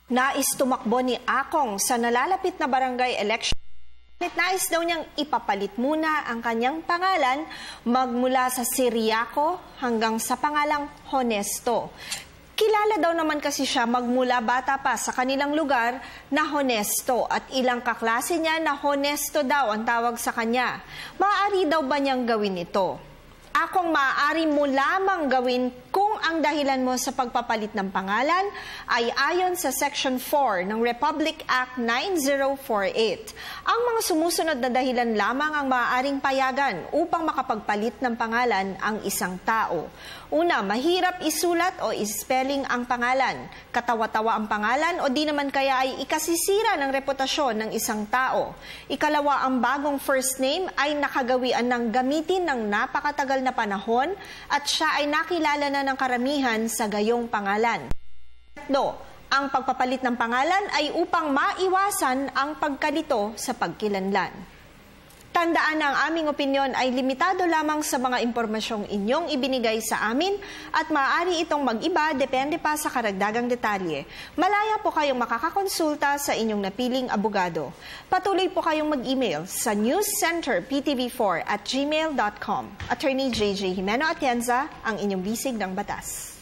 Nais tumakbo ni Akong sa nalalapit na barangay election. Nais daw niyang ipapalit muna ang kanyang pangalan magmula sa Siriaco hanggang sa pangalang Honesto. Kilala daw naman kasi siya magmula bata pa sa kanilang lugar na Honesto at ilang kaklase niya na Honesto daw ang tawag sa kanya. Maaari daw ba niyang gawin ito? Akong maaari mo lamang gawin kung ang dahilan mo sa pagpapalit ng pangalan ay ayon sa Section 4 ng Republic Act 9048. Ang mga sumusunod na dahilan lamang ang maaaring payagan upang makapagpalit ng pangalan ang isang tao. Una, mahirap isulat o ispelling ang pangalan, katawa-tawa ang pangalan o di naman kaya ay ikasisira ng reputasyon ng isang tao. Ikalawa, ang bagong first name ay nakagawian ng gamitin ng napakatagal na panahon at siya ay nakilala na ng karamihan sa gayong pangalan. Tatlo, ang pagpapalit ng pangalan ay upang maiwasan ang pagkalito sa pagkilanlan. Tandaan na ang aming opinyon ay limitado lamang sa mga impormasyong inyong ibinigay sa amin at maaari itong mag-iba depende pa sa karagdagang detalye. Malaya po kayong makakakonsulta sa inyong napiling abogado. Patuloy po kayong mag-email sa newscenterptv4@gmail.com. Attorney JJ Jimeno Atienza, ang inyong bisig ng batas.